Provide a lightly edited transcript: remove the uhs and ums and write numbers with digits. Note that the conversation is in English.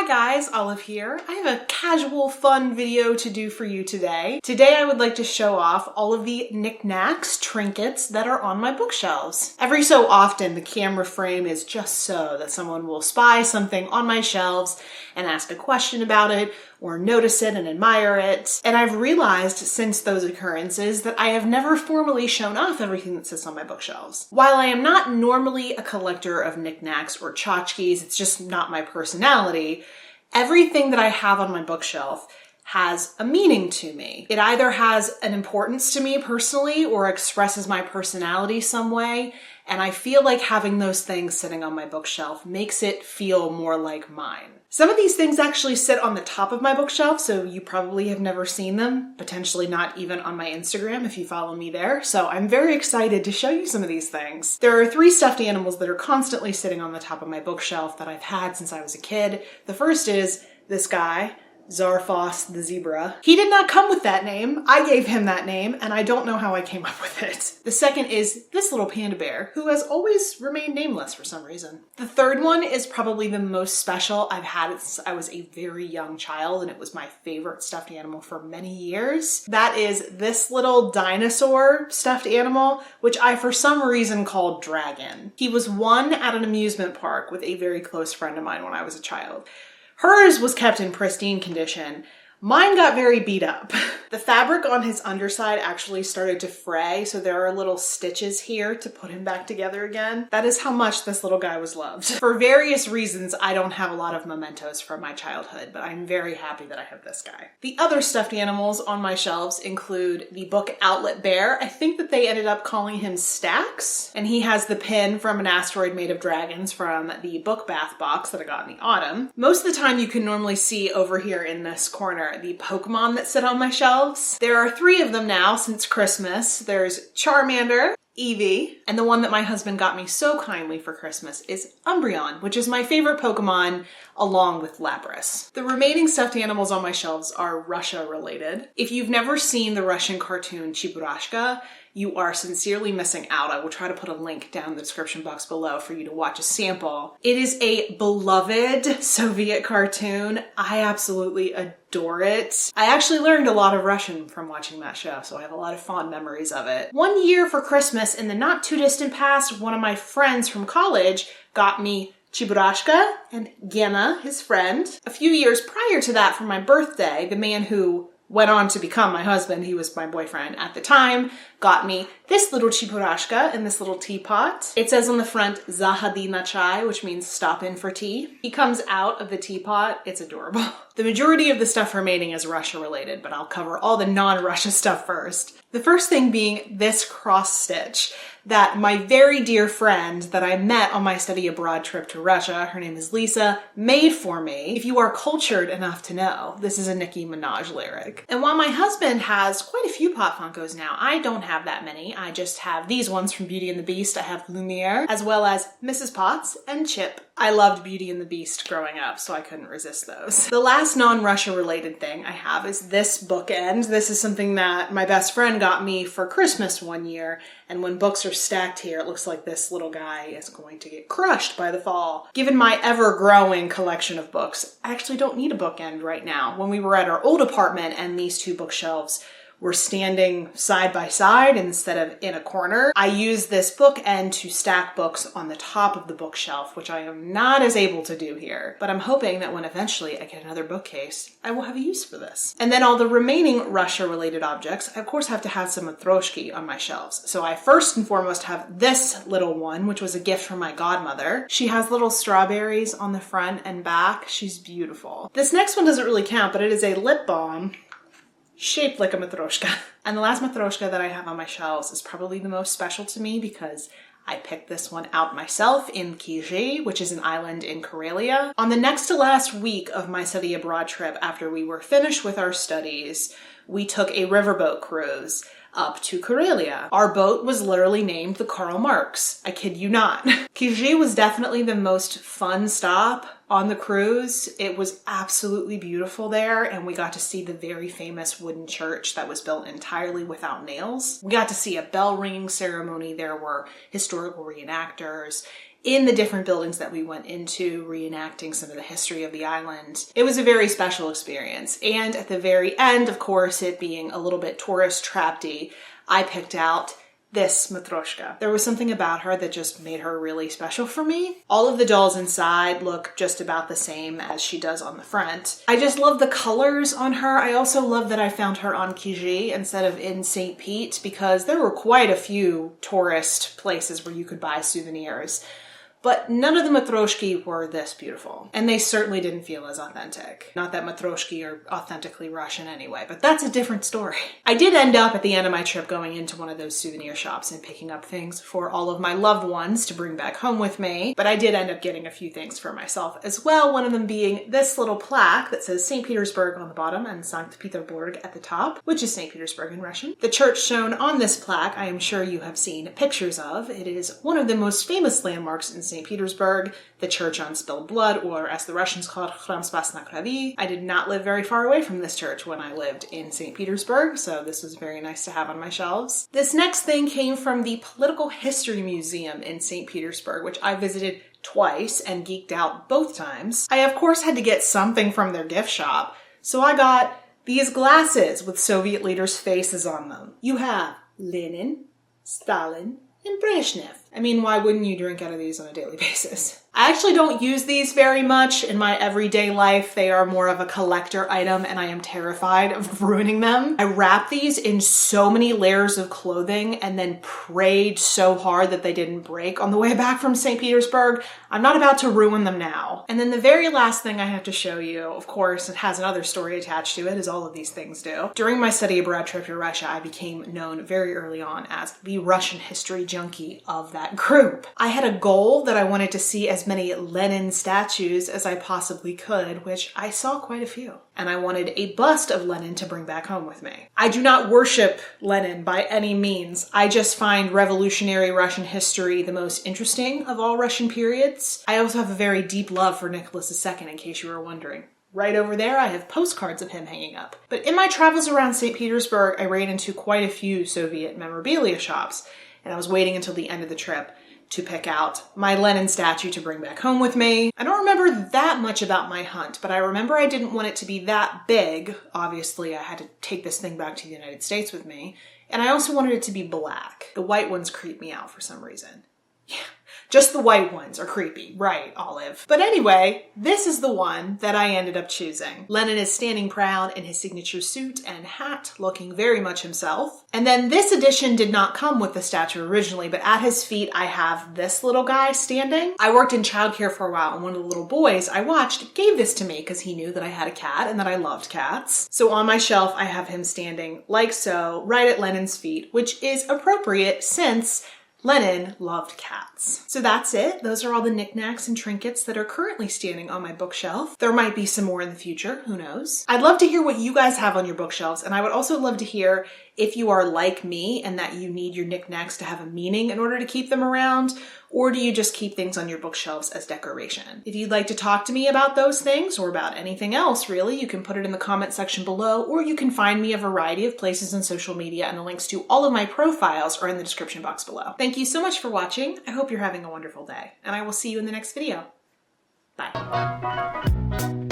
Hi guys, Olive here. I have a casual, fun video to do for you today. Today I would like to show off all of the knickknacks, trinkets that are on my bookshelves. Every so often the camera frame is just so that someone will spy something on my shelves and ask a question about it or notice it and admire it. And I've realized since those occurrences that I have never formally shown off everything that sits on my bookshelves. While I am not normally a collector of knickknacks or tchotchkes, it's just not my personality, everything that I have on my bookshelf has a meaning to me. It either has an importance to me personally or expresses my personality some way, and I feel like having those things sitting on my bookshelf makes it feel more like mine. Some of these things actually sit on the top of my bookshelf, so you probably have never seen them, potentially not even on my Instagram if you follow me there. So I'm very excited to show you some of these things. There are 3 stuffed animals that are constantly sitting on the top of my bookshelf that I've had since I was a kid. The first is this guy, Zarfos the zebra. He did not come with that name. I gave him that name, and I don't know how I came up with it. The second is this little panda bear, who has always remained nameless for some reason. The third one is probably the most special I've had since I was a very young child, and it was my favorite stuffed animal for many years. That is this little dinosaur stuffed animal, which I for some reason called Dragon. He was won at an amusement park with a very close friend of mine when I was a child. Hers was kept in pristine condition. Mine got very beat up. The fabric on his underside actually started to fray, so there are little stitches here to put him back together again. That is how much this little guy was loved. For various reasons, I don't have a lot of mementos from my childhood, but I'm very happy that I have this guy. The other stuffed animals on my shelves include the book outlet bear. I think that they ended up calling him Stacks, and he has the pin from an asteroid made of dragons from the book bath box that I got in the autumn. Most of the time you can normally see over here in this corner the Pokemon that sit on my shelves. There are 3 of them now since Christmas. There's Charmander, Eevee, and the one that my husband got me so kindly for Christmas is Umbreon, which is my favorite Pokemon along with Lapras. The remaining stuffed animals on my shelves are Russia related. If you've never seen the Russian cartoon Cheburashka, you are sincerely missing out. I will try to put a link down in the description box below for you to watch a sample. It is a beloved Soviet cartoon. I absolutely adore it. I actually learned a lot of Russian from watching that show, so I have a lot of fond memories of it. One year for Christmas in the not too distant past, one of my friends from college got me Cheburashka and Gena, his friend. A few years prior to that, for my birthday, the man who went on to become my husband, he was my boyfriend at the time, got me this little Cheburashka in this little teapot. It says on the front, Zahadi na chai, which means stop in for tea. He comes out of the teapot. It's adorable. The majority of the stuff remaining is Russia related, but I'll cover all the non-Russia stuff first. The first thing being this cross stitch that my very dear friend that I met on my study abroad trip to Russia, her name is Lisa, made for me. If you are cultured enough to know, this is a Nicki Minaj lyric. And while my husband has quite a few Pop Funkos now, I don't have that many. I just have these ones from Beauty and the Beast. I have Lumiere, as well as Mrs. Potts and Chip. I loved Beauty and the Beast growing up, so I couldn't resist those. The last non-Russia related thing I have is this bookend. This is something that my best friend got me for Christmas one year, and when books are stacked here, it looks like this little guy is going to get crushed by the fall. Given my ever-growing collection of books, I actually don't need a bookend right now. When we were at our old apartment and these 2 bookshelves were standing side by side instead of in a corner, I use this bookend to stack books on the top of the bookshelf, which I am not as able to do here. But I'm hoping that when eventually I get another bookcase, I will have a use for this. And then all the remaining Russia-related objects, I of course have to have some matryoshki on my shelves. So I first and foremost have this little one, which was a gift from my godmother. She has little strawberries on the front and back. She's beautiful. This next one doesn't really count, but it is a lip balm shaped like a matryoshka. And the last matryoshka that I have on my shelves is probably the most special to me because I picked this one out myself in Kije, which is an island in Karelia. On the next to last week of my study abroad trip, after we were finished with our studies, we took a riverboat cruise up to Karelia. Our boat was literally named the Karl Marx. I kid you not. Kije was definitely the most fun stop on the cruise. It was absolutely beautiful there, and we got to see the very famous wooden church that was built entirely without nails. We got to see a bell ringing ceremony. There were historical reenactors. in the different buildings that we went into, reenacting some of the history of the island. It was a very special experience. And at the very end, of course, it being a little bit tourist trappy, I picked out this matryoshka. There was something about her that just made her really special for me. All of the dolls inside look just about the same as she does on the front. I just love the colors on her. I also love that I found her on Kijiji instead of in St. Pete, because there were quite a few tourist places where you could buy souvenirs. But none of the matryoshki were this beautiful. And they certainly didn't feel as authentic. Not that matryoshki are authentically Russian anyway, but that's a different story. I did end up at the end of my trip going into one of those souvenir shops and picking up things for all of my loved ones to bring back home with me. But I did end up getting a few things for myself as well. One of them being this little plaque that says St. Petersburg on the bottom and Sankt Peterburg at the top, which is St. Petersburg in Russian. The church shown on this plaque, I am sure you have seen pictures of. It is one of the most famous landmarks in St. Petersburg, the Church on Spilled Blood, or as the Russians call it, Chrám Spásy na Krávi. I did not live very far away from this church when I lived in St. Petersburg, so this was very nice to have on my shelves. This next thing came from the Political History Museum in St. Petersburg, which I visited twice and geeked out both times. I, of course, had to get something from their gift shop, so I got these glasses with Soviet leaders' faces on them. You have Lenin, Stalin, and Brezhnev. I mean, why wouldn't you drink out of these on a daily basis? I actually don't use these very much in my everyday life. They are more of a collector item and I am terrified of ruining them. I wrapped these in so many layers of clothing and then prayed so hard that they didn't break on the way back from St. Petersburg. I'm not about to ruin them now. And then the very last thing I have to show you, of course, it has another story attached to it, as all of these things do. During my study abroad trip to Russia, I became known very early on as the Russian history junkie of that group. I had a goal that I wanted to see as many Lenin statues as I possibly could, which I saw quite a few. And I wanted a bust of Lenin to bring back home with me. I do not worship Lenin by any means. I just find revolutionary Russian history the most interesting of all Russian periods. I also have a very deep love for Nicholas II, in case you were wondering. Right over there, I have postcards of him hanging up. But in my travels around St. Petersburg, I ran into quite a few Soviet memorabilia shops, and I was waiting until the end of the trip to pick out my Lenin statue to bring back home with me. I don't remember that much about my hunt, but I remember I didn't want it to be that big. Obviously, I had to take this thing back to the United States with me. And I also wanted it to be black. The white ones creep me out for some reason. Yeah. Just the white ones are creepy. Right, Olive. But anyway, this is the one that I ended up choosing. Lenin is standing proud in his signature suit and hat, looking very much himself. And then this edition did not come with the statue originally, but at his feet I have this little guy standing. I worked in childcare for a while, and one of the little boys I watched gave this to me because he knew that I had a cat and that I loved cats. So on my shelf I have him standing like so, right at Lenin's feet, which is appropriate since Lenin loved cats. So that's it. Those are all the knickknacks and trinkets that are currently standing on my bookshelf. There might be some more in the future, who knows? I'd love to hear what you guys have on your bookshelves, and I would also love to hear if you are like me and that you need your knickknacks to have a meaning in order to keep them around, or do you just keep things on your bookshelves as decoration? If you'd like to talk to me about those things or about anything else, really, you can put it in the comment section below, or you can find me a variety of places on social media, and the links to all of my profiles are in the description box below. Thank you so much for watching. I hope you're having a wonderful day, and I will see you in the next video. Bye.